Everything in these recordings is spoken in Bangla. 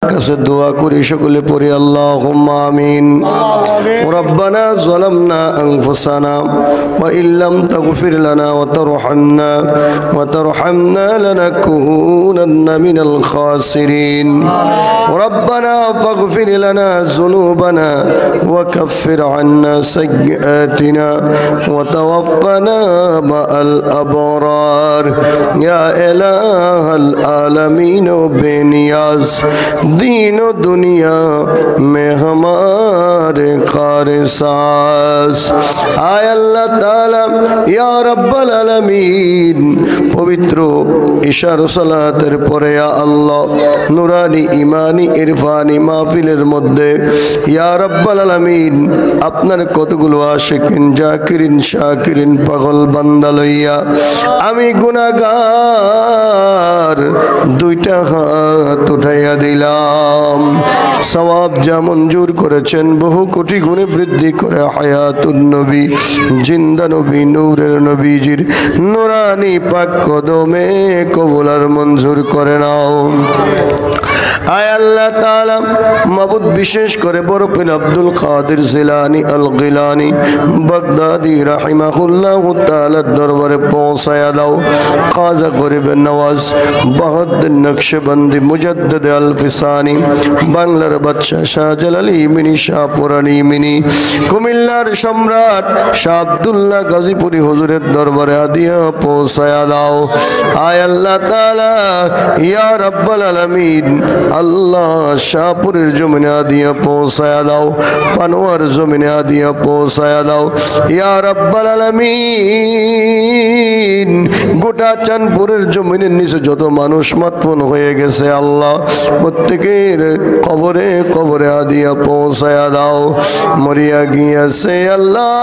কাছে দোয়া করি সকলে পড়ি আল্লাহুম্মা আমিন। রব্বানা যালামনা আনফুসানা ওয়া ইল্লাম তাগফির লানা ওয়া তারহামনা লানাকুনান্না মিনাল খাসিরিন। রব্বানা ফাগফির লানা যুনুবানা ওয়া কাফির আন্না সাইয়্যাতিনা ওয়া তাওয়াফানা মাআল আবরার। ইয়া ইলাহাল আলামিন ও বেনিয়াজ दीन दुनिया में हमारे खारे सांस आय अल्लाह ताला या रब्बल आलमीन पवित्र इशार सलातेर परे या अल्लाह नुरानी ईमानी इरफानी महफिलेर मध्य या रब्बल आलमीन आपनार कतगुलो आशिकिन जाकिरिन शाकिरिन पागल बान्दा लइया आमी गुनाहगार दुइटा हाथ उठाइया दिलाम। सवाब जा मंजूर करेছেন বহু কোটি গুণে বৃদ্ধি করে হায়াতুন নবী জিন্দা নবী নূরের নবীজির নুরানি পাক কদমে কবুল আর মঞ্জুর করে নাও। আয় আল্লাহ তাআলা মাবুদ বিশেষ করে বড় পীর আব্দুল কাদের জিলানী আল গিলানী বাগদাদি রাহিমাহুল্লাহ তাআলা দরবারে পৌঁছায়া দাও। খাজা গরিবের নওয়াজ বাহাউদ্দিন নকশবন্দি মুজাদ্দিদ আল ফিসানি বাংলার বাদশা শাহজালাল ইমিনী শাহপুরানী ইমিনী কুমিল্লার সম্রাট শাহ আব্দুল্লাহ গাজীপুরি হুজুরের দরবারে হাদিয়া পৌঁছায়া দাও। আয় আল্লাহ তাআলা ইয়া রাব্বাল আলামিন अल्लाह शाहपुर जमीने आदिया पहुँचाया दाओ पानोयार जमीने आदिया पहुँचाया दाओ या रब्बल आलमीन गोटा चांदपुरेर जमीনের নিচে যত মানুষ মাতফুন হয়ে গেছে আল্লাহ প্রত্যেকের কবরে কবরে আদিয়া পৌঁছায়া দাও। মরিয়া গিয়েছে আল্লাহ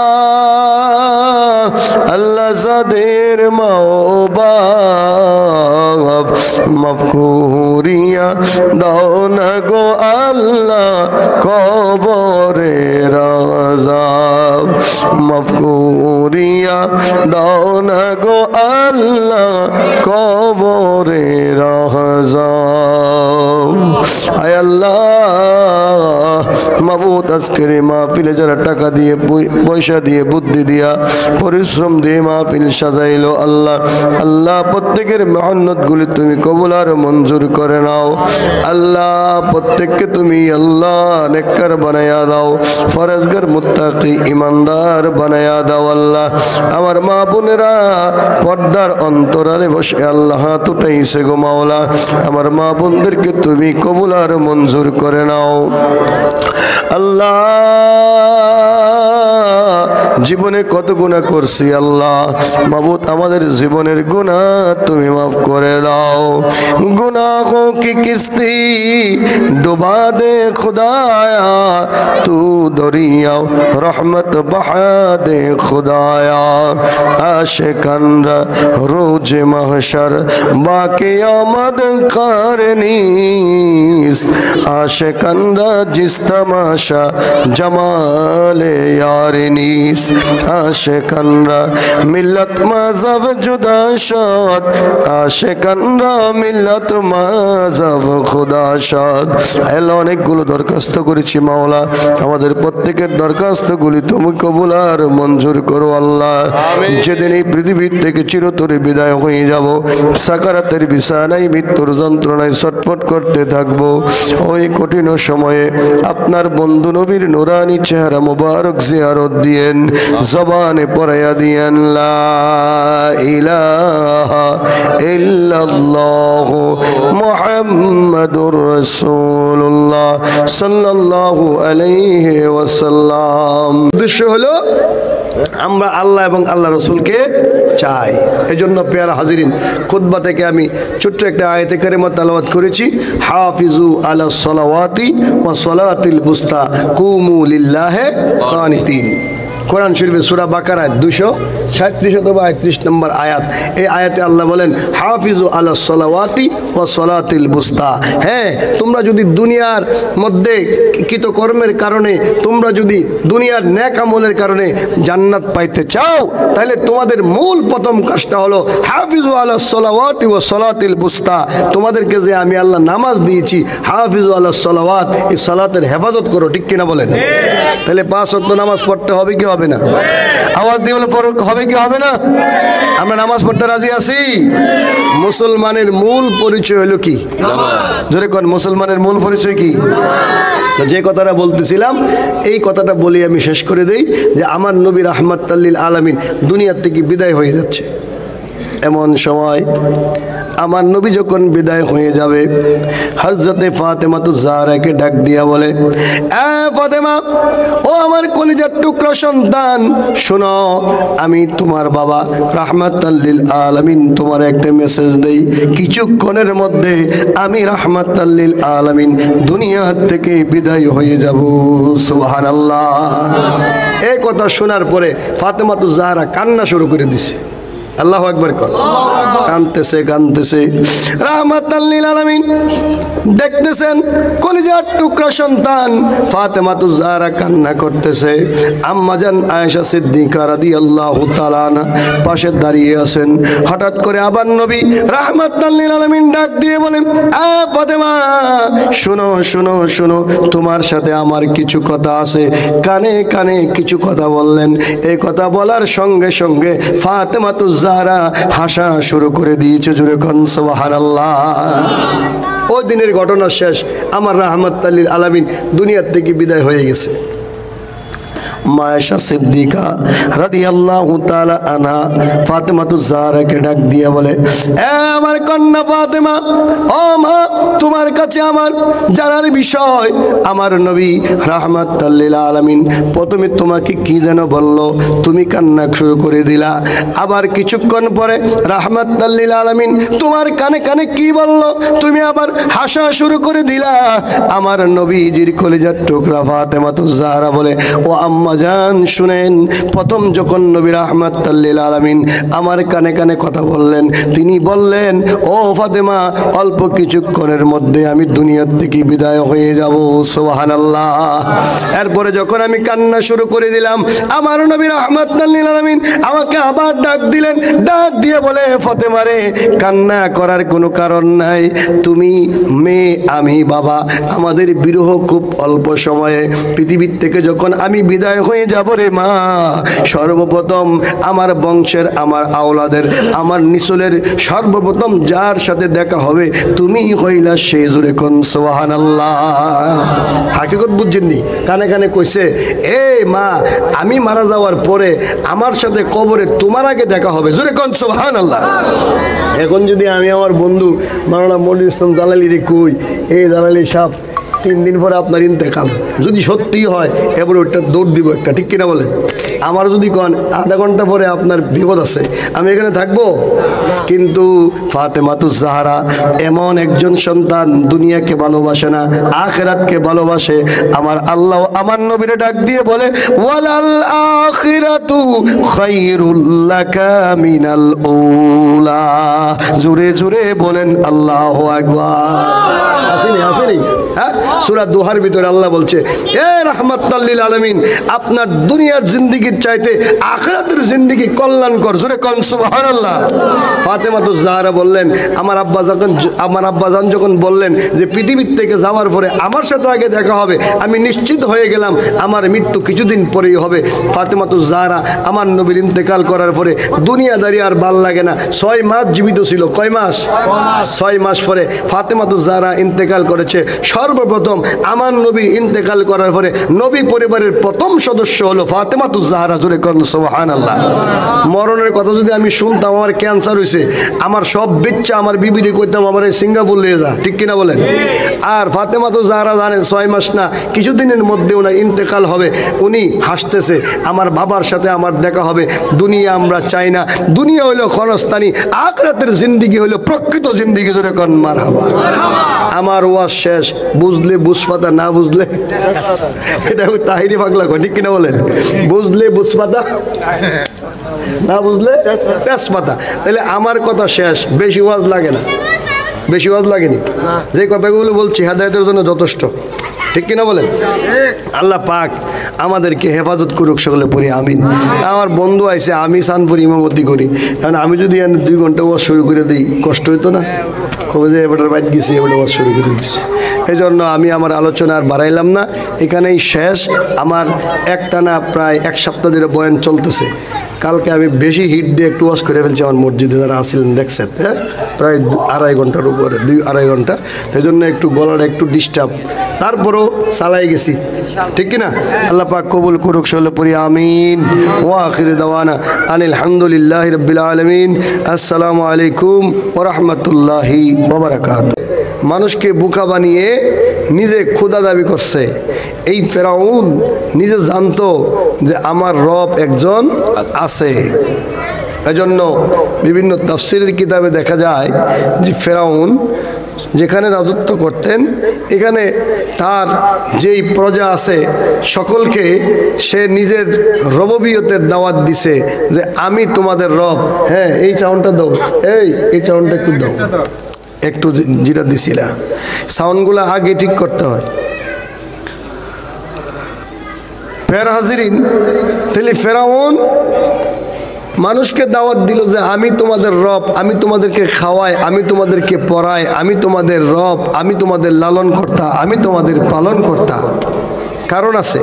আল্লাহ যাদের মা ও বাপ মাফ করিয়া দাও না গো আল্লাহ কবরের আযাব মাফ করিয়া দাও না গো আল্লাহ কবরের আযাব। আয় আল্লাহ মাবুদ আজকের মাহফিলে যারা টাকা দিয়ে পয়সা দিয়ে বুদ্ধি দিয়া পরিশ্রম দিয়ে মাহফিল সাজাইলো আল্লাহ আল্লাহ প্রত্যেকের মেহনত গুলি তুমি কবুল আর মঞ্জুর করে নাও। আল্লাহ প্রত্যেককে তুমি আল্লাহ নেককার বানায়া দাও ফরজগার মুত্তাকি ইমানদার বানায়া দাও। আল্লাহ আমার মা বোনেরা পর্দার অন্তরালে বসে আল্লাহ হাত উঠাইছে গো মাওলা আমার মা বোনদেরকে তুমি কবুল আর মঞ্জুর করে নাও। আল্লাহ জীবনে কত গুনাহ করছি আল্লাহ মাবুদ আমাদের জীবনের গুনাহ তুমি মাফ করে দাও। गुनाहों की किश्ती डुबा दे खुदाया तू दरिया रहमत बहा दे खुदाया। आशिकान रोज महशर बाक़ियामत करनीस आशिकान जिस तमाशा जमाले यारनीस आशिकान मिल्लत मज़हब जुदा शद आशिकान मिल्लत मज़हब खुदा शद। আল্লাহ অনেকগুলো দরখাস্ত করেছি মাওলা আমাদের প্রত্যেকের দরখাস্তগুলি তুমি কবুল আর মঞ্জুর করো আল্লাহ। যেদিন এই পৃথিবী থেকে চিরতরে বিদায় হয়ে যাব সাকারাতের বিছানায় মৃত্যুর যন্ত্রণায় ছটফট করতে থাকবো ওই কঠিন সময়ে আপনার বন্ধু নবীর নুরানি চেহারা মুবারক জিয়ারত দিয়েন জবানে পড়াইয়া দিয়েন লা ইলাহা ইল্লাল্লাহ মুহাম্মাদুর রাসূলুল্লাহ সাল্লাল্লাহু আলাইহি ওয়াসাল্লাম। উদ্দেশ্য হলো আমরা আল্লাহ এবং আল্লাহ রসুলকে চাই। এজন্য প্যারা হাজিরিন খুতবা থেকে আমি ছোট্ট একটা আয়াতে কারিমা তেলাওয়াত করেছি হাফিজু আলা সলাওয়াতি ওয়া সলাতিল বুস্তা কুমু লিল্লাহি কানিতিন। কোরআন শরীফে সূরা বাকারায় 237 অথবা 31 নম্বর আয়াত। এই আয়াতে আল্লাহ বলেন হাফিজু আলাস সালাওয়াতি ওয়াস সালাতিল বুস্তা। হ্যাঁ, তোমরা যদি দুনিয়ার মধ্যে কৃতকর্মের কারণে, তোমরা যদি দুনিয়ার নেক আমলের কারণে জান্নাত পাইতে চাও, তাহলে তোমাদের মূল প্রথম কাজটা হলো হাফিজু আলাস সালাওয়াতি ওয়াস সালাতিল বুস্তা। তোমাদেরকে যে আমি আল্লাহ নামাজ দিয়েছি, হাফিজু আলাস সালাওয়াত, এই সালাতের হেফাজত করো। ঠিক কিনা বলেন? তাহলে 5 ওয়াক্ত নামাজ পড়তে হবে কি হবে না? আওয়াজ দিয়ে বলে হবে কি হবে না? আমরা নামাজ পড়তে রাজি আছি? মুসলমানের মূল পরিচয় হলো কি? জোরে কোন, মুসলমানের মূল পরিচয় কি? তো যে কথাটা বলতেছিলাম, এই কথাটা বলি আমি শেষ করে দেই যে আমার নবী রাহমাতুল লিল আলামিন দুনিয়ার থেকে বিদায় হয়ে যাচ্ছে। এমন সময় আমার নবী যখন বিদায় হয়ে যাবে, হযরতে ফাতেমাতুজ জাহরাকে ডাক দিয়া বলে, এ ফাতেমা, ও আমার কলিজার টুকরা সন্তান, শোনো, আমি তোমার বাবা রাহমাতুল লিল আলামিন তোমার একটা মেসেজ দেই। কিছুক্ষণের মধ্যে আমি রাহমাতুল লিল আলামিন দুনিয়া থেকে বিদায় হয়ে যাব। সুবহানাল্লাহ। এই কথা শোনার পরে ফাতেমাতুজ জাহরা কান্না শুরু করে দিছে। আল্লাহু আকবার কর। কাঁদতেছে কাঁদতেছে। রাহমাতুল লিল আলামিন দেখতেছেন কলিজার টুকরা সন্তান ফাতেমাতুজ জাহরা কান্না করতেছে। আম্মাজান আয়েশা সিদ্দিকা রাদিয়াল্লাহু তাআলা আনহা পাশে দাঁড়িয়ে আছেন। হঠাৎ করে আবার নবী রাহমাতুল লিল আলামিন ডাক দিয়ে বলেন, আ ফাতেমা, শোনো শোনো শোনো, তোমার সাথে আমার কিছু কথা আছে। কানে কানে কিছু কথা বললেন। এই কথা বলার সঙ্গে সঙ্গে ফাতেমাতুজ জাহরা হাসা শুরু করে দিয়েছে। জোরে কোন সুবহানাল্লাহ। ওই দিনের ঘটনা শেষ। আমার রাহমাতুল লিল আলামিন দুনিয়ার থেকে বিদায় হয়ে গেছে। আয়েশা সিদ্দিকা রাদিয়াল্লাহু তাআলা আনহা ফাতেমাতুজ জাহরাকে ডাক দিয়ে বলে, এ আমার কন্যা ফাতেমা, ও মা, তোমার কাছে আমার জানার বিষয়, আমার নবী রাহমাতুল লিল আলামিন প্রথমে তোমাকে কি যেন বলল, তুমি কান্না শুরু করে দিলা। আবার কিছুক্ষণ পরে রাহমাতুল লিল আলামিন তোমার কানে কানে কি বলল, তুমি আবার হাসা শুরু করে দিলা। আমার নবীজির কলিজার টুকরা ফাতেমাতুজ জাহরা বলে, ও আম্মা জান, শুনেন, প্রথম যখন নবী রাহমাতুল লিল আলামিন আমার কানে কানে কথা বললেন, তিনি বললেন, ও ফাতেমা, অল্প কিছুক্ষণের মধ্যে আমি দুনিয়ার থেকে বিদায় হয়ে যাব। সুবহানাল্লাহ। এরপরে যখন আমি কান্না শুরু করে দিলাম, আমার নবী রাহমাতুল লিল আলামিন আমাকে আবার ডাক দিলেন। ডাক দিয়ে বলে, ফাতেমা রে, কান্না করার কোনো কারণ নাই। তুমি মেয়ে, আমি বাবা, আমাদের বিরহ খুব অল্প সময়ে। পৃথিবীর থেকে যখন আমি বিদায় হয়ে যাব রে মা, সর্বপ্রথম আমার বংশের, আমার আওলাদের, আমার নিসলের সর্বপ্রথম যার সাথে দেখা হবে তুমি হইলা সেই। জোরে কোন সুবহানাল্লাহ। হাকিকত বুঝছেননি? কানে কানে কইছে, এ মা, আমি মারা যাওয়ার পরে আমার সাথে কবরে তোমার আগে দেখা হবে। জোরে কোন সুবহানাল্লাহ। এখন যদি আমি আমার বন্ধু মাওলানা মনিরুল ইসলাম জালালি রে কই, এই জালালি সাহেব 3 দিন পরে আপনার ইন্তেকাল, যদি সত্যি হয় এবার ওইটা দৌড় দিব একটা, ঠিক কিনা বলেন? আমার যদি কোন আধা ঘন্টা পরে আপনার বিপদ আছে, আমি এখানে থাকবো? কিন্তু ফাতেমাতুজ জাহরা এমন একজন সন্তান, দুনিয়াকে ভালোবাসে না, আখিরাতকে ভালোবাসে। আমার আল্লাহ আমার নবীরে ডাক দিয়ে বলে, ওয়ালাল আখিরাতু খায়রুল লাকা মিনাল উলা। জোরে জোরে বলেন আল্লাহু আকবার। আসেনি আসেনি? হ্যাঁ, সূরা দুহার ভিতরে আল্লাহ বলছে, এ রাহমাতুল লিল আলামিন, আপনার দুনিয়ার জিন্দেগির চাইতে আখিরাতের জিন্দেগি কল্যাণকর। জোরে কোন সুবহানাল্লাহ। ফাতেমাতুজ জাহরা বললেন, আমার আব্বাজান যখন বললেন যে পৃথিবীর থেকে যাওয়ার পরে আমার সাথে আগে দেখা হবে, আমি নিশ্চিত হয়ে গেলাম আমার মৃত্যু কিছুদিন পরেই হবে। ফাতেমাতুজ জাহরা আমার নবীর ইন্তেকাল করার পরে দুনিয়াদারি আর ভাল লাগে না। 6 মাস জীবিত ছিল। কয় মাস? 6 মাস পরে ফাতেমাতুজ জাহরা ইন্তেকাল করেছে। সর্বপ্রথম আমার নবী ইন্তেকাল করার পরে নবী পরিবারের প্রথম সদস্য হলো ফাতেমাতুজ জাহরা। জোরে কোন সুবহানাল্লাহ। মরণের কথা যদি আমি শুনতাম, আমার ক্যান্সার হয়েছে, আমার সব বিচ্ছা আমার বিবিরে কইতাম আমার সিঙ্গাপুর নিয়ে যা, ঠিক কিনা বলেন? আর ফাতেমাতুজ জাহরা জানেন 6 মাস না, কিছুদিনের মধ্যে ওনার ইন্তেকাল হবে। উনি হাসতেছে, আমার বাবার সাথে আমার দেখা হবে। দুনিয়া আমরা চাই না, দুনিয়া হইলো ক্ষণস্থায়ী, আখিরাতের জিন্দেগি হইলো প্রকৃত জিন্দেগি। জোরে কোন মারহাবা। আমার ওয়াজ শেষ, বুঝলে বুঝপাতা, না বুঝলে এটা তাহিরি পাগলা কয়, ঠিক কিনা বলেন? বুঝলে বুঝপাতা, না বুঝলে তেজপাতা। তাহলে আমার কথা শেষ, বেশি ওয়াজ লাগে না, বেশি ওয়াজ লাগেনি, যে কথাগুলো বলছি হেদায়েতের জন্য যথেষ্ট, ঠিক কিনা বলেন? আল্লাহ পাক আমাদেরকে হেফাজত করুক, সকলে পড়ি আমিন। আমার বন্ধু আইসে, আমি সানপুর ইমামতি করি, কারণ আমি যদি 2 ঘন্টা ওয়াজ শুরু করে দিই কষ্ট হইতো না? কবে যে এবারে বাইক গেছি, এবারে ওয়াজ শুরু করে দিচ্ছি। এই জন্য আমি আমার আলোচনা আর বাড়াইলাম না, এখানেই শেষ। আমার একটানা প্রায় 1 সপ্তাহ ধরে বয়ান চলতেছে। কালকে আমি বেশি হিট দিয়ে একটু ওয়াজ করে ফেলছি, আমার মসজিদে যারা আসছিলেন দেখছেন, হ্যাঁ, প্রায় 2.5 ঘন্টার উপরে, 2-2.5 ঘন্টা। সেই জন্য একটু গলাটা একটু ডিস্টার্ব, তারপরও চালাই গেছি, ঠিক কিনা? আল্লাহ পাক কবুল করুক, সকলে পড়ি আমিন। ওয়া আখির দাওয়ানা আনিল হামদুলিল্লাহি রাব্বিল আলামিন। আসসালামু আলাইকুম ওয়া রাহমাতুল্লাহি ওয়া বারাকাতুহু। মানুষকে বোকা বানিয়ে নিজে খোদা দাবি করছে। এই ফেরাউন নিজে জানতো যে আমার রব একজন আছে। এজন্য বিভিন্ন তাফসীরের কিতাবে দেখা যায় যে ফেরাউন যেখানে রাজত্ব করতেন, এখানে তার যেই প্রজা আছে সকলকে সে নিজের রববিয়তের দাওয়াত দিছে যে আমি তোমাদের রব। হ্যাঁ, এই চাউনটা দাও, এই চাউনটা একটু দাও, একটু যেটা দিছিলা, সাউন্ডগুলো আগে ঠিক করতে হয়। ফের হাজিরিন, তাহলে ফেরাউন মানুষকে দাওয়াত দিল যে আমি তোমাদের রব, আমি তোমাদেরকে খাওয়াই, আমি তোমাদেরকে পড়াই, আমি তোমাদের রব, আমি তোমাদের লালন কর্তা, আমি তোমাদের পালন কর্তা। কারণ আছে,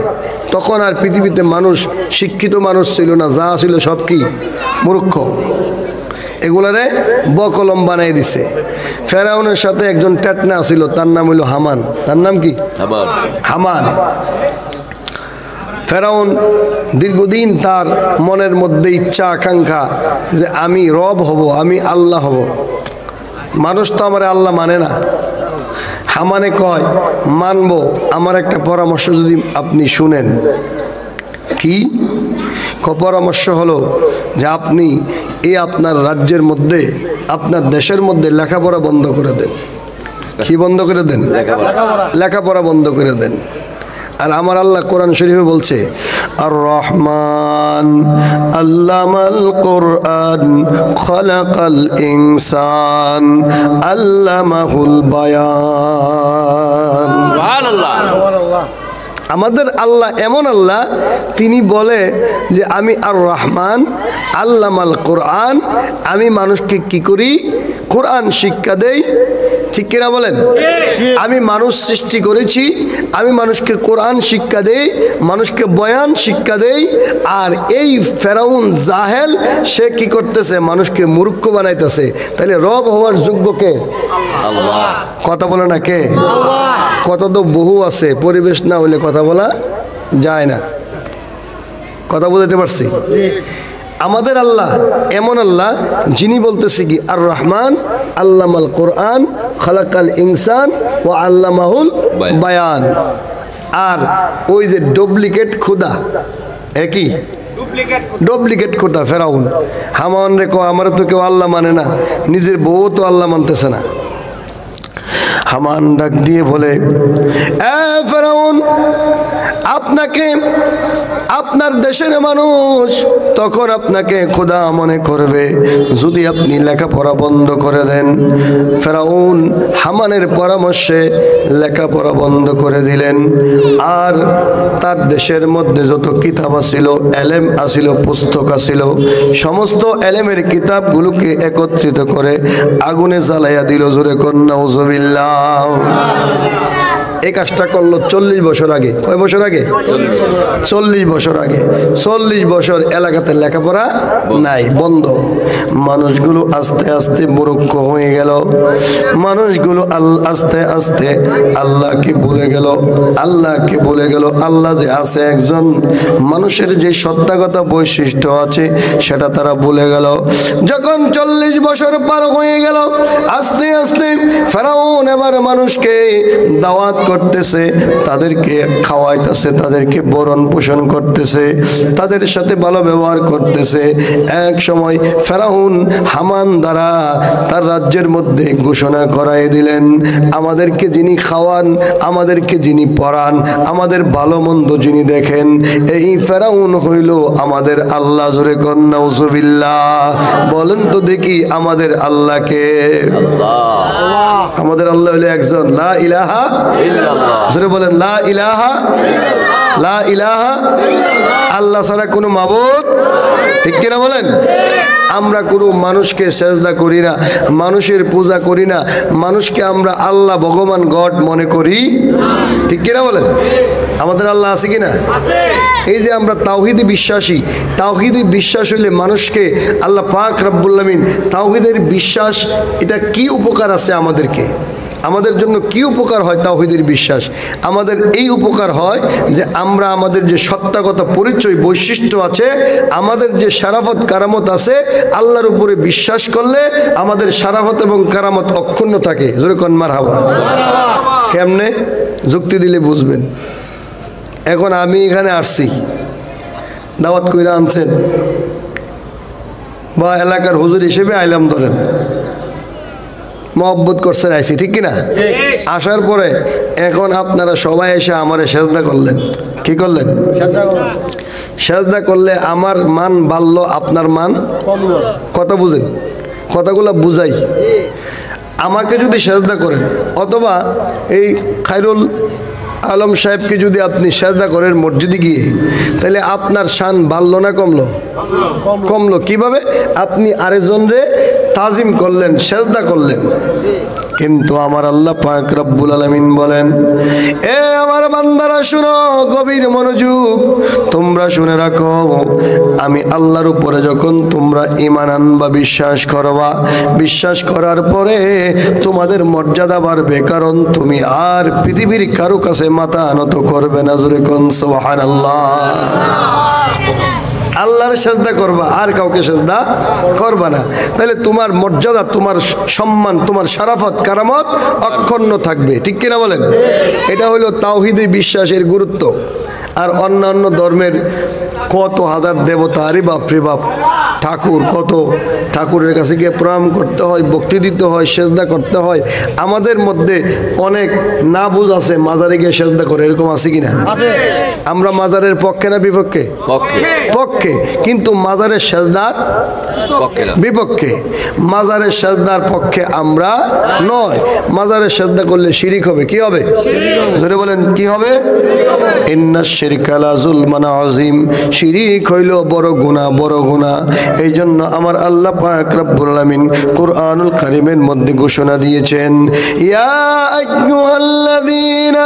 তখন আর পৃথিবীতে মানুষ শিক্ষিত মানুষ ছিল না, যা ছিল সব কি মূর্খ। এগুলারে বকলম বানাই দিছে। ফেরাউনের সাথে একজন টেটনা ছিল, তার নাম হইল হামান। তার নাম কি? হামান। ফেরাউন দীর্ঘদিন তার মনের মধ্যে ইচ্ছা আকাঙ্ক্ষা যে আমি রব হব, আমি আল্লাহ হব। মানুষ তো আমার আল্লাহ মানে না। হামানে কয় মানব, আমার একটা পরামর্শ যদি আপনি শুনেন। কি পরামর্শ? হলো যে আপনি এই আপনার রাজ্যের মধ্যে, আপনার দেশের মধ্যে লেখাপড়া বন্ধ করে দেন। কি বন্ধ করে দেন? লেখাপড়া বন্ধ করে দেন। আর আমার আল্লাহ কোরআন শরীফে বলছে, আর রহমান আল্লামাল কোরআন খালাকাল ইনসান আল্লামাহুল বায়ান। সুবহানাল্লাহ। আমাদের আল্লাহ এমন আল্লাহ, তিনি বলে যে আমি আর রহমান আল্লামাল কোরআন, আমি মানুষকে কি করি? কোরআন শিক্ষা দেই। ঠিক কিনা বলেন? আমি মানুষ সৃষ্টি করেছি, আমি মানুষকে কোরআন শিক্ষা দেই, মানুষকে বয়ান শিক্ষা দেই। আর এই ফেরাউন জাহেল, সে কি করতেছে? মানুষকে মূর্খ বানাইতেছে। তাহলে রব হওয়ার যোগ্য কে? আল্লাহ। কথা বলে না কে? আল্লাহ। কথা তো বহু আছে, পরিবেশ না হলে কথা বলা যায় না। কথা বলতে পারছি? আমাদের আল্লাহ এমন আল্লাহ, যিনি বলতেছে কি আর রহমান আল্লামাল কোরআন খালাকাল ইনসান ও আল্লামাহুল বায়ান। আর ওই যে ডুপ্লিকেট খুদা, একই ডুপ্লিকেট খোদা ফেরাউন। হামান রে কো আমার তো কেউ আল্লাহ মানে না, নিজের বউ তো আল্লাহ মানতেছে না। হামান ডাক দিয়ে বলে, এ ফেরাউন, আপনাকে আপনার দেশের মানুষ তখন আপনাকে খোদা মনে করবে যদি আপনি লেখাপড়া বন্ধ করে দেন। ফেরাউন হামানের পরামর্শে লেখাপড়া বন্ধ করে দিলেন। আর তার দেশের মধ্যে যত কিতাব আছিল, এলেম আছিল, পুস্তক আছিল, সমস্ত এলেমের কিতাবগুলোকে একত্রিত করে আগুনে জ্বালাইয়া দিল। জোরে কন্যা নাউজুবিল্লাহ। এই কাজটা করলো 40 বছর আগে। কয় বছর আগে? 40 বছর আগে। 40 বছর এলাকাতে লেখাপড়া নাই, বন্ধ। মানুষগুলো আস্তে আস্তে মূর্খ হয়ে গেল। মানুষগুলো আস্তে আস্তে আল্লাহকে ভুলে গেল। আল্লাহকে ভুলে গেল। আল্লাহ যে আছে একজন, মানুষের যে সত্তাগত বৈশিষ্ট্য আছে সেটা তারা ভুলে গেল। যখন 40 বছর পার হয়ে গেল, আস্তে আস্তে ফেরাউন এবার মানুষকে দাওয়াত করতেছে, তাদেরকে খাওয়াইতেছে, তাদেরকে বরণ পোষণ করতেছে, তাদের সাথে ভালো ব্যবহার করতেছে। এক সময় ফেরাউন হামান দ্বারা তার রাজ্যের মধ্যে ঘোষণা করাই দিলেন, আমাদেরকে যিনি খাওয়ান, আমাদেরকে যিনি পড়ান, আমাদের ভালো মন্দ যিনি দেখেন, এই ফেরাউন হইল আমাদের আল্লাহ। জোরে কন নাউজুবিল্লাহ। বলেন তো দেখি আমাদের আল্লাহকে? আমাদের আল্লাহ হইল একজন, লা ইলাহা ইল্লাল্লাহ। জোরে বলেন লা ইলাহা, লা ইলাহা আল্লাহ ছাড়া কোনো মাবুদ, ঠিক কিনা বলেন? আমরা কোনো মানুষকে সেজদা করি না, মানুষের পূজা করি না, মানুষকে আমরা আল্লাহ ভগবান গড মনে করি, ঠিক কিনা বলেন? আমাদের আল্লাহ আছে কিনা? এই যে আমরা তাওহীদে বিশ্বাসী, তাওহীদে বিশ্বাস হইলে মানুষকে আল্লাহ পাক রব্বুল আমিন, তাওহীদের বিশ্বাস এটা কি উপকার আছে আমাদেরকে, আমাদের জন্য কি উপকার হয় তাওহীদের বিশ্বাস? আমাদের এই উপকার হয় যে আমরা আমাদের যে সত্তাগত পরিচয় বৈশিষ্ট্য আছে, আমাদের যে শারাফত কারামত আছে, আল্লাহর উপরে বিশ্বাস করলে আমাদের শারাফত এবং কারামত অক্ষুণ্ণ থাকে। জোরে কোন মারহাবা। কেমনে? যুক্তি দিলে বুঝবেন। এখন আমি এখানে আসছি, দাওয়াত কইরা আনছেন, বা এলাকার হুজুর হিসেবে আইলাম, ধরেন মহব্বত করছেন, আইসি, ঠিক কিনা? আসার পরে এখন আপনারা সবাই এসে আমারে সেজদা করলেন। কি করলেন? সেজদা করলে আমার মান বাড়লো, আপনার মান কথা বুঝেন, কথাগুলো বুঝাই। আমাকে যদি সেজদা করেন, অথবা এই খায়রুল আলম সাহেবকে যদি আপনি সেজদা করেন মসজিদে গিয়ে, তাহলে আপনার শান বাড়লো না কমলো? কমলো। কিভাবে? আপনি আরেকজনরে তাজিম করলেন, সেজদা করলেন। কিন্তু আমার আল্লাহ পাক রব্বুল আলামিন বলেন, এ আমার বান্দারা শুনো, গভীর মনোযোগ, তোমরা শুনে রাখো, আমি আল্লাহর উপরে যখন তোমরা ঈমান আনবা, বিশ্বাস করবা, বিশ্বাস করার পরে তোমাদের মর্যাদা বাড়বে, কারণ তুমি আর পৃথিবীর কারো কাছে মাথা নত করবে না। জোরে কোন সুবহানাল্লাহ। আল্লাহর সেজদা করবা, আর কাউকে সেজদা করবা না, তাহলে তোমার মর্যাদা, তোমার সম্মান, তোমার শারাফত কারামত অক্ষুণ্ণ থাকবে, ঠিক কিনা বলেন? এটা হলো তাওহীদে বিশ্বাসের গুরুত্ব। আর অন্যান্য ধর্মের কত হাজার দেবতা, আরে বাপরে বাপ, ঠাকুর, কত ঠাকুরের কাছে গিয়ে প্রণাম করতে হয়, ভক্তি দিতে হয়, সেজদা করতে হয়। আমাদের মধ্যে অনেক না বুঝ আছে, মাজারে গিয়ে সেজদা করে, এরকম আছে কিনা? আমরা মাজারের পক্ষে না বিপক্ষে? পক্ষে। কিন্তু মাজারের সেজদার বিপক্ষে। মাজারের সেজদার পক্ষে আমরা নয়। মাজারের সেজদা করলে শিরিক হবে। কি হবে? জোরে বলেন, কি হবে? ইন্নাশ শিরকা লা যুলমান আযীম। শিরিক হইল বড় গুনাহ, বড় গুনাহ। এই জন্য আমার আল্লাহ পাক রব্বুল আলামিন কুরআনুল কারীমের মধ্যে ঘোষণা দিয়েছেন, ইয়া আইয়ুহাল্লাযীনা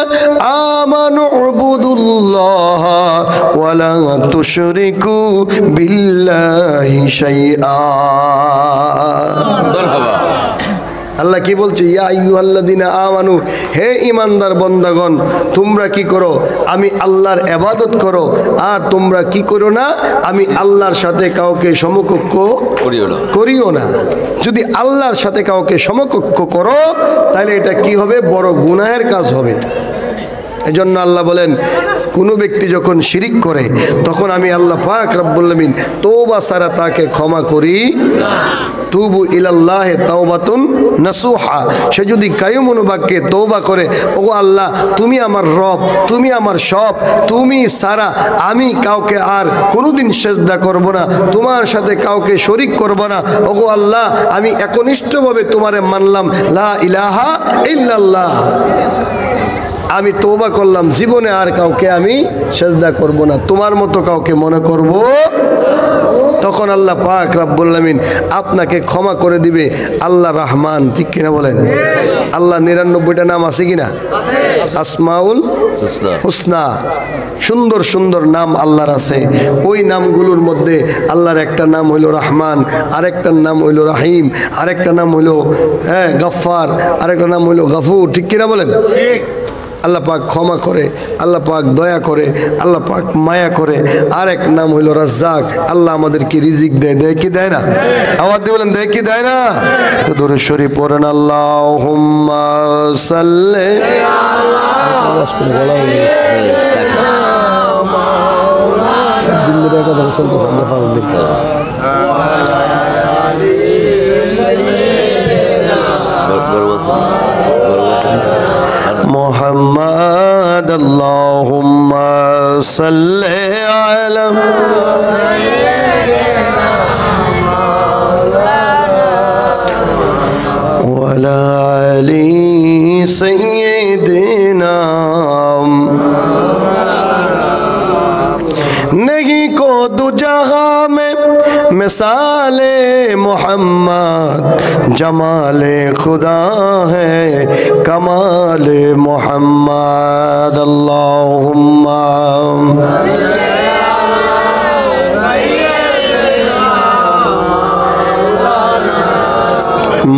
আমানু উবুদুল্লাহ ওয়া লা তুশরিকু বিল্লাহি শাইআ। আল্লাহ কি বলছে? ইয়া আইয়ুহাল্লাযীনা আমানু, হে ঈমানদার বান্দাগণ, তোমরা কি করো? আমি আল্লাহর ইবাদত করো, আর তোমরা কি করো না? আমি আল্লাহর সাথে কাউকে সমকক্ষ করিও না। যদি আল্লাহর সাথে কাউকে সমকক্ষ করো, তাহলে এটা কি হবে? বড় গুনাহের কাজ হবে। এজন্য আল্লাহ বলেন, কোনো ব্যক্তি যখন শিরিক করে, তখন আমি আল্লাহ পাক রব্বুল আলামিন তওবা ছাড়া তাকে ক্ষমা করি না। তুবু ইলাল্লাহি তাওবাতুন নাসুহা। সে যদি কায়ুমুন বাক্যে তওবা করে, ওগো আল্লাহ, তুমি আমার রব, তুমি আমার সব, তুমি ছাড়া আমি কাউকে আর কোনোদিন সেজদা করব না, তোমার সাথে কাউকে শরীক করব না। ওগো আল্লাহ, আমি একনিষ্ঠভাবে তোমারে মানলাম, লা ইলাহা ইল্লাল্লাহ। আমি তওবা করলাম, জীবনে আর কাউকে আমি সেজদা করব না, তোমার মতো কাউকে মনে করব। তখন আল্লাহ পাক রব্বুল আলামিন আপনাকে ক্ষমা করে দিবে। আল্লাহ রহমান, ঠিক কিনা বলেন? আল্লাহ 99টা নাম আছে কিনা? আসমাউল হুসনা, সুন্দর সুন্দর নাম আল্লাহর আছে। ওই নামগুলোর মধ্যে আল্লাহর একটা নাম হইল রহমান, আরেকটার নাম হইল রাহিম, আরেকটা নাম হইল গফফার, আরেকটা নাম হইল গফুর, ঠিক কিনা বলেন? আল্লাহ পাক ক্ষমা করে, আল্লাহ পাক দয়া করে, আল্লাহ পাক মায়া করে। আরেক নাম হইল রাজ্জাক, আল্লাহ আমাদেরকে রিজিক দেয়। দেয় কি দেয় না? আওয়াজ দিয়ে বলেন, দেয় কি দেয় না? দরুদ শরীফ পড়েন, আল্লাহুম্মা সাল্লি محمد اللهم صل على وعلى آل سيدنا नहीं को दुजहा में मिसाले मोहम्मद जमाले खुदा है कमाले मोहम्मद अल्लाहुम्मा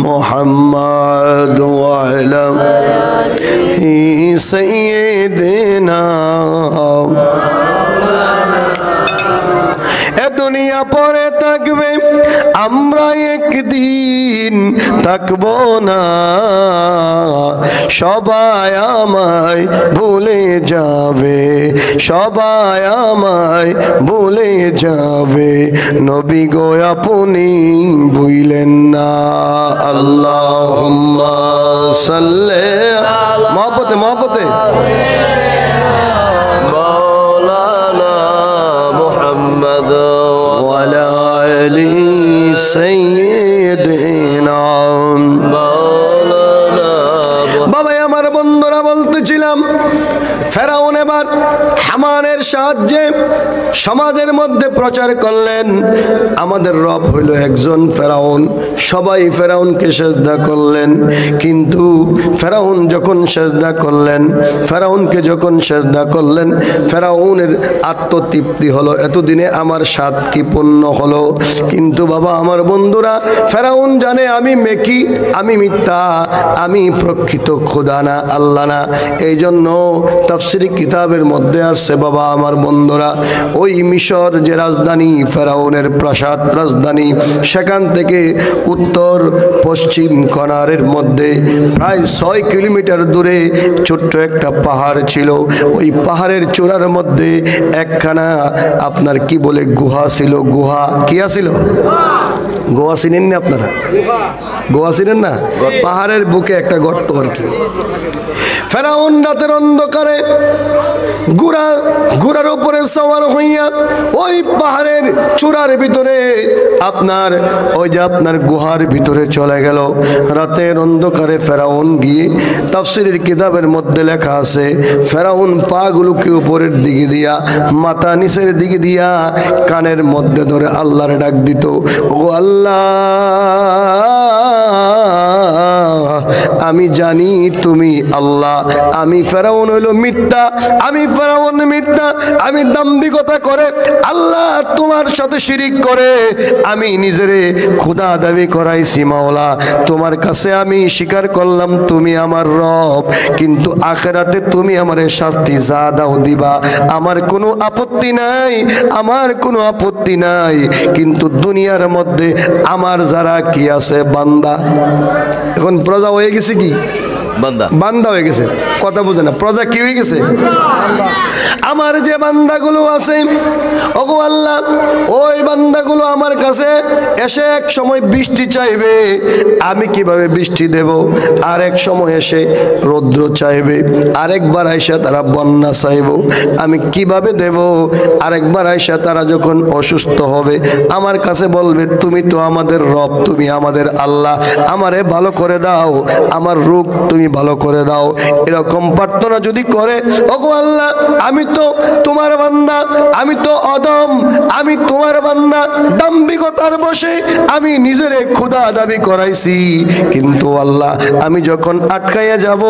मोहम्मद वाला ही सैयदना दुनिया परे থাকবে আমরা একদিন থাকবো না সবাই আমায় ভুলে যাবে সবাই আমায় ভুলে যাবে নবী গো আপনি ভুলেন না আল্লাহুম্মা সাল্লি মহব্বতে মহব্বতে বাবা আমার বন্ধুরা বলতেছিলাম ফেরাউন এবার হামানের সাহায্যে সমাজের মধ্যে প্রচার করলেন আমাদের রব হইল একজন ফেরাউন সবাই ফেরাউনকে সিজদা করলেন কিন্তু ফেরাউন যখন সিজদা করলেন ফেরাউনকে যখন সিজদা করলেন ফেরাউনের আত্মতৃপ্তি হলো এতদিনে আমার স্বাদ কি পূর্ণ হলো কিন্তু বাবা আমার বন্ধুরা ফেরাউন জানে আমি মেকি আমি মিথ্যা আমি প্রকৃত খোদা না আল্লাহ না এই জন্য তাফসীরি কিতাবের মধ্যে আসছে বাবা আমার বন্ধুরা ওই মিশর যে রাজধানী ফেরাউনের প্রাসাদ রাজধানী সেখান থেকে উত্তর পশ্চিম কর্নারের মধ্যে প্রায় 6 কিলোমিটার দূরে ছোট্ট একটা পাহাড় ছিল ওই পাহাড়ের চূড়ার মধ্যে একখানা আপনার কি বলে গুহা ছিল গুহা কি আছিল গোয়া চিনেন না আপনারা গোয়া চিনেন না পাহাড়ের বুকে একটা গর্ত আর কি ফেরাউন রাতের অন্ধকারে ঘোড়ার উপরে সওয়ার হইয়া ওই পাহাড়ের চূড়ার ভিতরে আপনার ওই যে আপনার গুহার ভিতরে চলে গেল রাতের অন্ধকারে ফেরাউন গিয়ে তাফসীরের কিতাবের মধ্যে লেখা আছে ফেরাউন পাগুলোকে উপরের দিকে দিয়া মাথা নিচের দিকে দিয়া কানের মধ্যে ধরে আল্লাহর ডাক দিত ওগো আল্লাহ আমি জানি তুমি আল্লাহ আমি ফেরাউন হইল মিথ্যা আমি ফেরাউন মিথ্যা আমি দাম্ভিকতা করে আল্লাহ তোমার সাথে শিরিক করে আমি নিজেরে খোদা দাবি করাইছি মাওলা তোমার কাছে আমি স্বীকার করলাম তুমি আমার রব কিন্তু আখিরাতে তুমি আমারে শাস্তি যা দাও দিবা আমার কোনো আপত্তি নাই আমার কোনো আপত্তি নাই কিন্তু দুনিয়ার মধ্যে আমার যারা কি আছে বান্দা এখন প্রজা হয়ে গেছে কি বান্দা বান্দা হয়ে গেছে কথা বুঝে না প্রজা কি হয়ে গেছে আমার যে বান্দাগুলো আছে ওগো আল্লাহ ওই বান্দাগুলো আমার কাছে এসে এক সময় বৃষ্টি চাইবে আমি কিভাবে বৃষ্টি দেব আর এক সময় এসে রৌদ্র চাইবে আরেকবার আইসা তারা বন্যা চাইব আমি কিভাবে দেব আরেকবার আইসা তারা যখন অসুস্থ হবে আমার কাছে বলবে তুমি তো আমাদের রব তুমি আমাদের আল্লাহ আমারে ভালো করে দাও আমার রোগ তুমি ভালো করে দাও এরকম প্রার্থনা যদি করে ওগো আল্লাহ আমি তো তোমার বান্দা আমি তো অদম আমি তোমার বান্দা দাম্ভিকতার বশে আমি নিজেরে খোদা দাবি করাইছি কিন্তু আল্লাহ আমি যখন আটকাইয়া যাব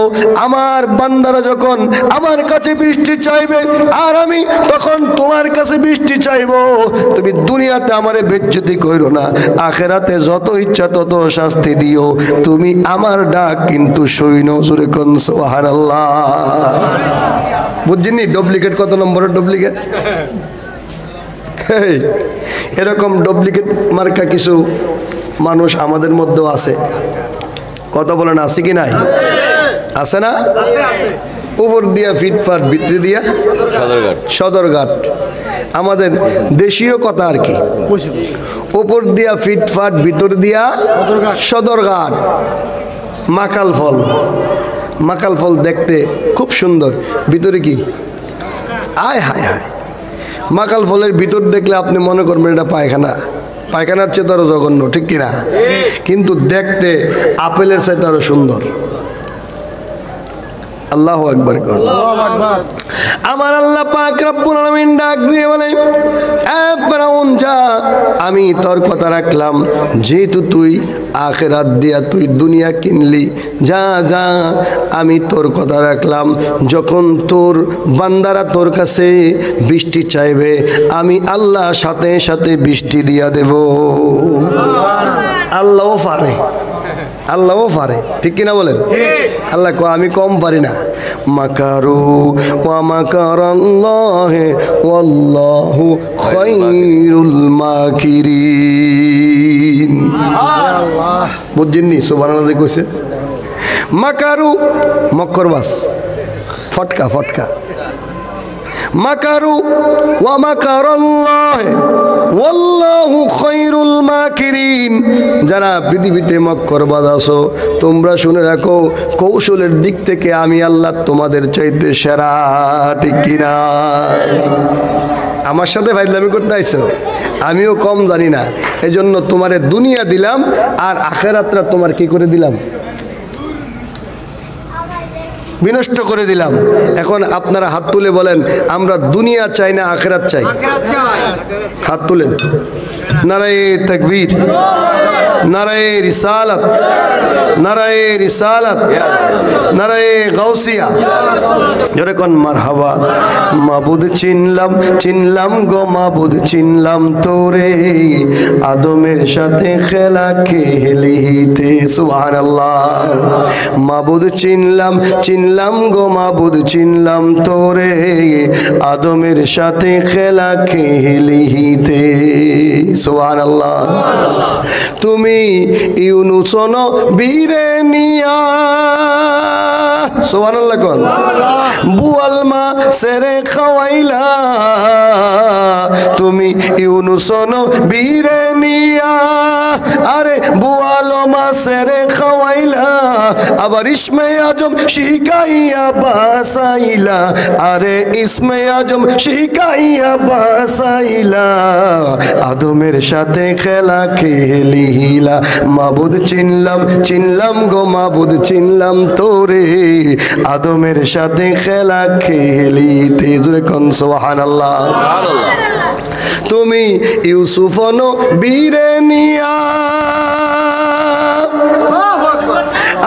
আমার বান্দারা যখন আমার কাছে বৃষ্টি চাইবে আর আমি তখন তোমার কাছে বৃষ্টি চাইবো তুমি দুনিয়াতে আমারে বেজ্জতি কইরো না আখিরাতে যত ইচ্ছা তত শাস্তি দিও তুমি আমার ডাক কিন্তু শুইনো জোরে কোন সুবহানাল্লাহ বুঝছেন ডুপ্লিকেট কত নম্বরের ডুপ্লিকেট এরকম ডুপ্লিকেট মার্কা কিছু মানুষ আমাদের মধ্যেও আছে কথা বলেন আছে কি নাই আছে না উপর দিয়া ফিটফাট, ভিতরে দিয়া সদরঘাট। আমাদের দেশীয় কথা আর কি, উপর দিয়া ফিটফাট, ভিতর দিয়া সদরঘাট। মাকাল ফল, মাকাল ফল দেখতে খুব সুন্দর, ভিতরে কি আয় হায় হায়। মাকাল ফলের ভিতর দেখলে আপনি মনে করবেন এটা পায়খানা, পায়খানার চেয়ে তো আরো জঘন্য, ঠিক কিনা? কিন্তু দেখতে আপেলের চাইতে আরো সুন্দর। আল্লাহু আকবার। আমার আল্লাহ পাক রব্বুল আলামিন ডাক দিয়ে বলে, এ ফেরাউন যা, আমি তোর কথা রাখলাম, যেহেতু তুই আখিরাত দিয়া তুই দুনিয়া কিনলি, যা যা আমি তোর কথা রাখলাম। যখন তোর বান্দারা তোর কাছে বৃষ্টি চাইবে, আমি আল্লাহ সাথে সাথে বৃষ্টি দিয়া দেব। আল্লাহও পারে, আল্লাহও পারে, ঠিক কিনা বলেন? আল্লাহ কো আমি কম পারি না। মাকারু ওয়া মাকারাল্লাহ ওয়াল্লাহু খায়রুল মাকিরিন। বুঝছেননি সুবহানাল্লাহ যে কইছে? মাকারু মক্করবাস, ফটকা ফটকা। মাকারু ওয়া মাকারাল্লাহ ওয়াল্লাহু খায়রুল মাকিরিন। যারা পৃথিবীতে মক্করবাজ আছো, তোমরা শুনে রাখো, কৌশলের দিক থেকে আমি আল্লাহ তোমাদের চাইতে সেরা, ঠিক কিনা? আমার সাথে ফাইজলামি করতে আইছো, আমিও কম জানি না, এজন্য তোমারে দুনিয়া দিলাম আর আখিরাতটা তোমার কি করে দিলাম? বিনষ্ট করে দিলাম। এখন আপনারা হাত তুলে বলেন, আমরা দুনিয়া চাই না আখিরাত চাই? হাত তুলেন। নারায়ে তাকবীর, নারায়ে রিসালাত, নারায়ে রিসালাত, নারায়ে গাউসিয়া। জোরে কোন মারহাবা। মাবুদ চিনলাম, চিনলাম গো মাবুদ, চিনলাম তোরে, আদমের সাথে খেলা খেলিতে। সুবহানাল্লাহ। মাবুদ চিনলাম, চিনলাম গো মাবুদ, চিনলাম তোরে, আদমের সাথে খেলা খেলিতে। সুবহানাল্লাহ। তুমি ইউনুস নবীরে নিয়া, সুবহানাল্লাহ কোন, বুয়াল মা সেরে খাওয়াইলা। তুমি ইউনুস নবীরে নিয়া, আরে বুয়াল মা সেরে খাওয়াইলা, আবার ইসমে আজম শিখাইয়া বাসাইলা, আরে ইসমে আজম শিখাইয়া বাসাইলা, আদমের সাথে খেলা খেলিলা। মাবুদ চিনলাম, চিনলাম গো মাবুদ, চিনলাম তোরে, আদমের সাথে খেলা খেলিতে। জোরে কোন সুবহানাল্লাহ। তুমি ইউসুফ নবীরে নিয়া,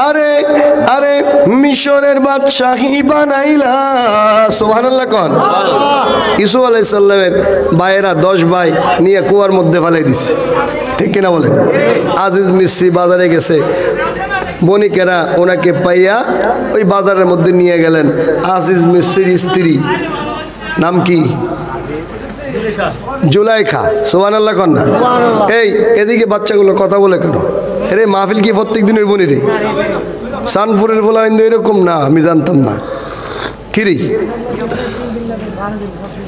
আরে আরে মিশরের বাদশাহী বানাইলা। সুবহানাল্লাহ কোন। ইউসুফ আলাইহিস সালামের ভাইয়েরা 10 ভাই নিয়ে কুয়ার মধ্যে ফেলাই দিছে, ঠিক কিনা বলেন? আজিজ মিস্ত্রি বাজারে গেছে, বণিকেরা ওনাকে পাইয়া ওই বাজারের মধ্যে নিয়ে গেলেন। আজিজ মিস্ত্রির স্ত্রী নাম কি? জুলাইখা। সুবহানাল্লাহ কোন না। এই এদিকে বাচ্চাগুলো কথা বলে কেন? আরে মাহফিল কি প্রত্যেক দিন ওই বনি রে? সানপুরের বলা এরকম না, আমি জানতাম না। কিরি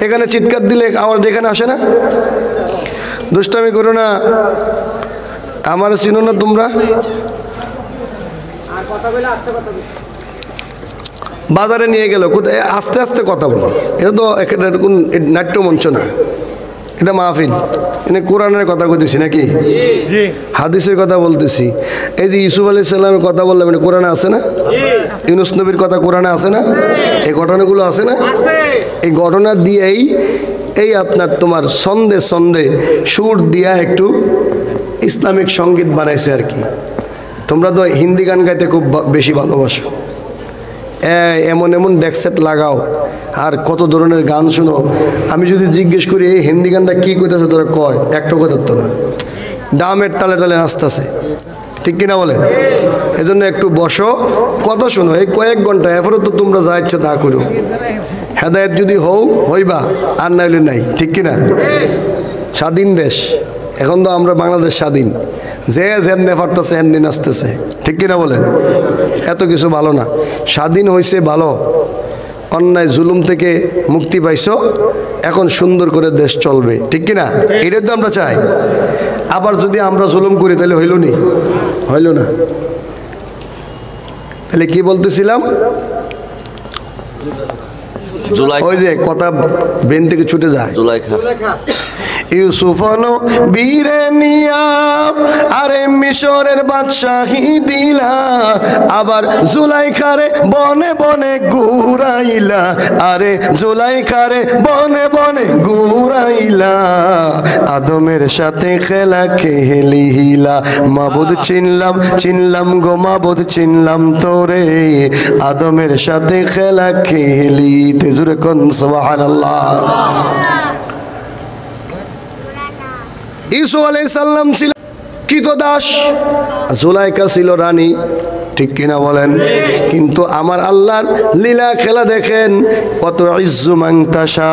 এখানে চিৎকার দিলে আওয়াজ এখানে আসে না? দুষ্টামি করো না, আমার চিনো না তোমরা? বাজারে নিয়ে গেল, কোথায় আস্তে আস্তে কথা বলো। এটা তো একটা কোন নাট্যমঞ্চ না, এটা মাহফিল। এনে কোরআনের কথা বলতেছি নাকি হাদিসের কথা বলতেছি? এই যে ইউসুফ আলাইহিস সালামের কথা বললাম, মানে কোরআনে আছে না? ইউনুস নবীর কথা কোরআনে আছে না? এই ঘটনাগুলো আছে না? এই ঘটনা দিয়েই এই আপনার তোমার ছন্দে ছন্দে সুর দিয়া একটু ইসলামিক সঙ্গীত বানাইছে আর কি। তোমরা তো হিন্দি গান গাইতে খুব বেশি ভালোবাসো, এমন এমন ডেকসেট লাগাও আর কত ধরনের গান শুনো। আমি যদি জিজ্ঞেস করি এই হিন্দি গানটা কী করতেছে, তোরা কয় একটা কথা তো না, ডামের তালে তালে নাচতেছে, ঠিক কিনা বলেন? এজন্য একটু বসো, কথা শোনো এই কয়েক ঘন্টা, এরপরে তো তোমরা যা ইচ্ছা তা করো। হেদায়েত যদি হও হইবা, আর না হইলে নাই, ঠিক কিনা? স্বাধীন দেশ, এখন তো আমরা বাংলাদেশ স্বাধীন, যে যেমনি পারতেছে এমনি নাচতেছে, ঠিক কিনা বলেন? এত কিছু ভালো না। স্বাধীন হয়েছে ভালো, অন্যায় জুলুম থেকে মুক্তি পাইছো, এখন সুন্দর করে দেশ চলবে, ঠিক কিনা? এটাই তো আমরা চাই। আবার যদি আমরা জুলুম করি তাহলে হইল নি? হইল না। তাহলে কি বলতেছিলাম? ওই যে কথা ব্রেন থেকে ছুটে যায়। ইউসুফনো বীরে নিয়া আরে মিশরের বাদশাহী দিলা, আবার জুলাইখারে বনে বনে ঘুরাইলা, আরে জুলাইখারে বনে বনে ঘুরাইলা, আদমের সাথে খেলা খেলিলা, মাবুদ চিনলাম চিনলাম গো মাবুদ চিনলাম তোরে, আদমের সাথে খেলা খেলিতে। জোরে কোন সুবহানাল্লাহ। ইউসুফ আলাইহিস সালাম ছিল কৃতদাস, জুলাইখা ছিল রানী, ঠিক কিনা বলেন? কিন্তু আমার আল্লাহর লীলা খেলা দেখেন, কত ইজ্জু মাংতাসা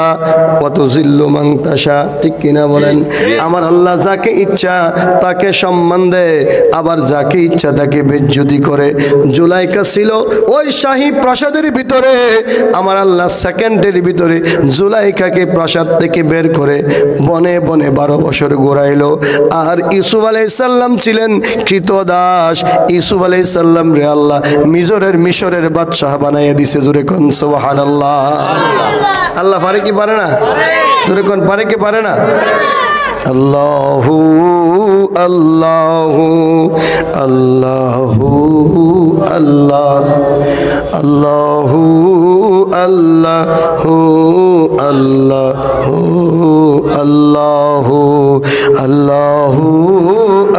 কত জিল্লু মাংতাসা, ঠিক কিনা বলেন? আমার আল্লাহ যাকে ইচ্ছা তাকে সম্মান দেয়, আবার যাকে ইচ্ছা তাকে বেজ্জতি করে। জুলাইখা ছিল ওই শাহী প্রাসাদের ভিতরে, আমার আল্লাহ সেকেন্ডের ভিতরে জুলাইখাকে প্রাসাদ থেকে বের করে বনে বনে 12 বছর ঘোরাইলো। আর ইউসুফ আলাইহিস সালাম ছিলেন কৃতদাস। ইউসুফ আলাইহিস সালাম রে আল্লাহ মিশরের বাদশাহ বানাইয়া দিছে। জোরে কোন সুবহানাল্লাহ। আল্লাহ পারে কি পারে না? জোরে কোন পারে কি পারে না? আল্লাহু আল্লাহু আল্লাহু আল্লাহ আল্লাহু আল্লাহু আল্লাহু আল্লাহু আল্লাহু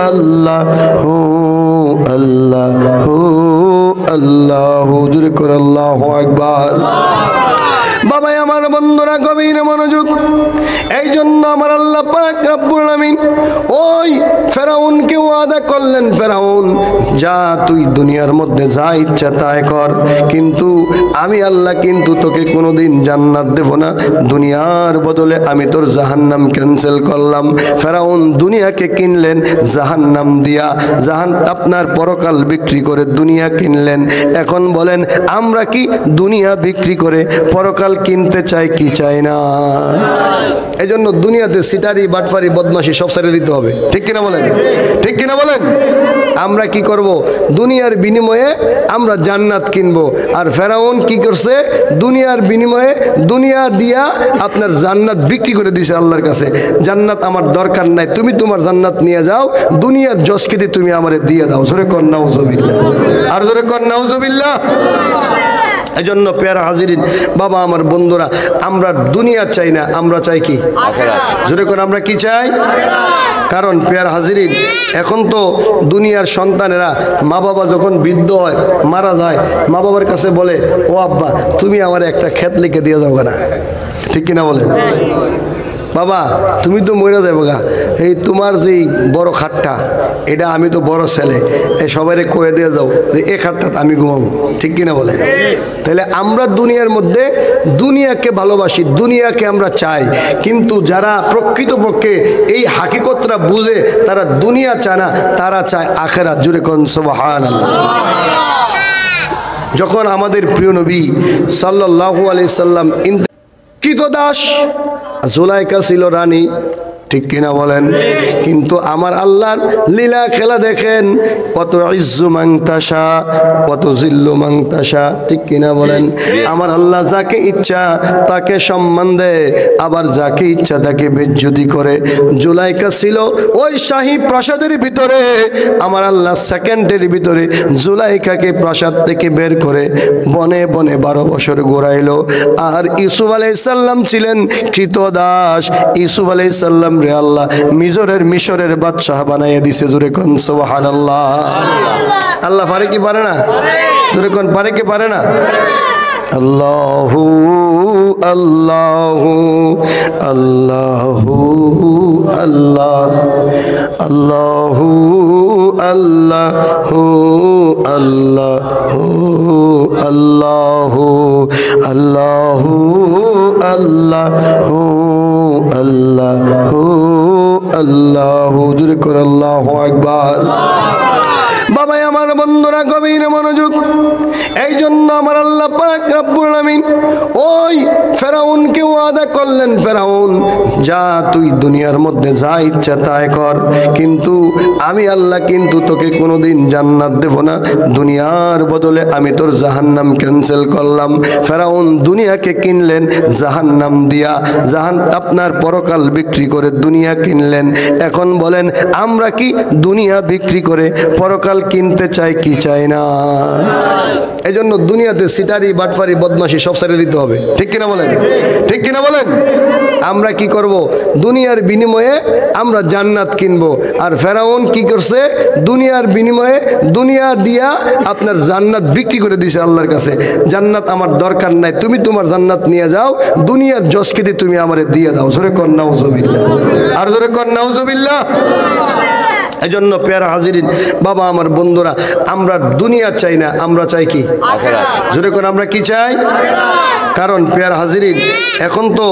আল্লাহু আল্লাহু আল্লাহু। জোরে করে আল্লাহু আকবার। বাবা আমার বন্ধুরা গভীর মনোযোগ। এই জন্য আমার আল্লাহ পাক রব্বুল আলামিন ওই ফেরাউনকে ওয়াদা করলেন, ফেরাউন যা তুই দুনিয়ার মধ্যে যা ইচ্ছা তাই কর, কিন্তু আমি আল্লাহ কিন্তু তোকে কোনোদিন জান্নাত দেব না, দুনিয়ার বদলে আমি তোর জাহান্নাম ক্যান্সেল করলাম। ফেরাউন দুনিয়াকে কিনলেন জাহান্নাম দিয়া, আপনার পরকাল বিক্রি করে দুনিয়া কিনলেন। এখন বলেন আমরা কি দুনিয়া বিক্রি করে পরকাল কিনতে চাই কি চাই না? এই জন্য দুনিয়াতে সিটারি বাটফারি বদমাশি সব ছেড়ে দিতে হবে, ঠিক কিনা বলেন? ঠিক কিনা বলেন? আমরা কি করব? দুনিয়ার বিনিময়ে আমরা জান্নাত কিনবো। আর ফেরাউন কি করছে? দুনিয়ার বিনিময়ে দুনিয়া দিয়া আপনার জান্নাত বিক্রি করে দিয়েছে আল্লাহর কাছে। জান্নাত আমার দরকার নাই, তুমি তোমার জান্নাত নিয়ে যাও, দুনিয়ার জসকিতে তুমি আমারে দিয়ে দাও। জোরে কর নাউজুবিল্লাহ, আর জোরে কর নাউজুবিল্লাহ। এই জন্য পেয়ারা হাজিরিন, বাবা আমার বন্ধুরা, আমরা দুনিয়া চাই না, আমরা চাই কি? জোরে করে আমরা কি চাই? কারণ পেয়ারা হাজিরিন, এখন তো দুনিয়ার সন্তানেরা মা বাবা যখন বৃদ্ধ হয়, মারা যায়, মা বাবার কাছে বলে ও আব্বা তুমি আমার একটা ক্ষেত লিখে দিয়ে যাও না, ঠিক কিনা বলেন? বাবা তুমি তো মরে যাবো গা, এই তোমার যেই বড় খাটটা এটা আমি তো বড় ছেলে, এই সবাই কয়ে দিয়ে যাও যে এই খাটটা আমি ঘুমাবো, ঠিক কিনা বলেন? তাহলে আমরা দুনিয়ার মধ্যে দুনিয়াকে ভালোবাসি, দুনিয়াকে আমরা চাই, কিন্তু যারা প্রকৃতপক্ষে এই হাকিকতটা বুঝে তারা দুনিয়া চায় না, তারা চায় আখিরাত। জুড়ে কোন সুবহানাল্লাহ। যখন আমাদের প্রিয় নবী সাল্লাল্লাহু আলাইহি সাল্লাম কৃতদাস, জুলাইখা ছিল রানী, ঠিক কিনা বলেন? কিন্তু আমার আল্লাহর লীলা খেলা দেখেন, কত ইজ্জু মাংতাসা কত জিল্লু মাংতাসা, ঠিক কিনা বলেন? আমার আল্লাহ যাকে ইচ্ছা তাকে সম্মান দেয়, আবার যাকে ইচ্ছা তাকে বেজ্জতি করে। জুলাইখা ছিল ওই শাহী প্রাসাদের ভিতরে, আমার আল্লাহ সেকেন্ডের ভিতরে জুলাইখাকে প্রাসাদ থেকে বের করে বনে বনে 12 বছর ঘোরাইলো। আর ইউসুফ আলাইহিস সালাম ছিলেন কৃতদাস। ইউসুফ আলাইহিস সালাম রে আল্লাহ মিশরের বাদশাহ বানাইয়া দিছে। জোরে কোন সুবহানাল্লাহ। আল্লাহ পারে কি পারে না? জোরে কোন পারে কি পারে না? আল্লাহু আল্লাহু আল্লাহু আল্লাহ আল্লাহু আল্লাহু আল্লাহু আল্লাহু আল্লাহু আল্লাহু আল্লাহু আল্লাহু। জোরে করে আল্লাহু আকবার। বাবা আমার বন্ধুরা গভীর মনোযোগ। এই জন্য আমার আল্লাহ পাক রব্বুল আলামিন ওই ফেরাউনকে ওয়াদা করলেন, ফেরাউন যা তুই দুনিয়ার মধ্যে যা ইচ্ছা তাই কর, কিন্তু আমি আল্লাহ কিন্তু তোকে কোনোদিন জান্নাত দেব না, দুনিয়ার বদলে আমি তোর জাহান্নাম ক্যান্সেল করলাম। ফেরাউন দুনিয়াকে কিনলেন জাহান্নাম দিয়া, আপনার পরকাল বিক্রি করে দুনিয়া কিনলেন। এখন বলেন আমরা কি দুনিয়া বিক্রি করে পরকাল কিনতে চাই কি চাই না? এই জন্য দুনিয়াতে সিটারি বাটফারি বদমাশি সব ছেড়ে দিতে হবে, ঠিক কিনা বলেন? ঠিক কিনা বলেন? আমরা কি করব? দুনিয়ার বিনিময়ে আমরা জান্নাত কিনবো। আর ফেরাউন কি করছে? দুনিয়ার বিনিময়ে দুনিয়া দিয়া আপনার জান্নাত বিক্রি করে দিয়েছে আল্লাহর কাছে। জান্নাত আমার দরকার নাই, তুমি তোমার জান্নাত নিয়ে যাও, দুনিয়ার জসকেদি তুমি আমারে দিয়ে দাও। জোরে কর নাউজুবিল্লাহ, আর জোরে কর নাউজুবিল্লাহ। এই জন্য পেয়ারা হাজিরিন, বাবা আমার বন্ধুরা, আমরা দুনিয়া চাই না, আমরা চাই কি? জোরে করে আমরা কি চাই? কারণ পেয়ারা হাজিরিন, এখন তো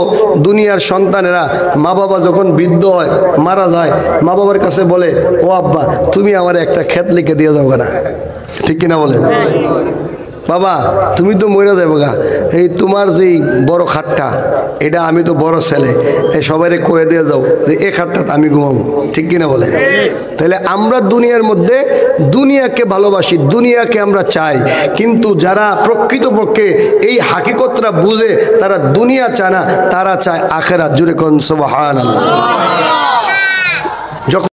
দুনিয়ার সন্তানেরা মা বাবা যখন বৃদ্ধ হয়, মারা যায়, মা বাবার কাছে বলে ও আব্বা তুমি আমার একটা ক্ষেত লিখে দিয়ে যাও না, ঠিক কিনা বলেন? বাবা তুমি তো মরে যাবো গা, এই তোমার যেই বড় খাটটা এটা আমি তো বড় ছেলে, এই সবাইরে কয়ে দিয়ে যাও যে এই খাটটাতে আমি ঘুমাবো, ঠিক কিনা বলে? তাহলে আমরা দুনিয়ার মধ্যে দুনিয়াকে ভালোবাসি, দুনিয়াকে আমরা চাই, কিন্তু যারা প্রকৃতপক্ষে এই হাকিকতটা বুঝে তারা দুনিয়া চায় না, তারা চায় আখিরাত। জুড়ে কোন সুবহানাল্লাহ।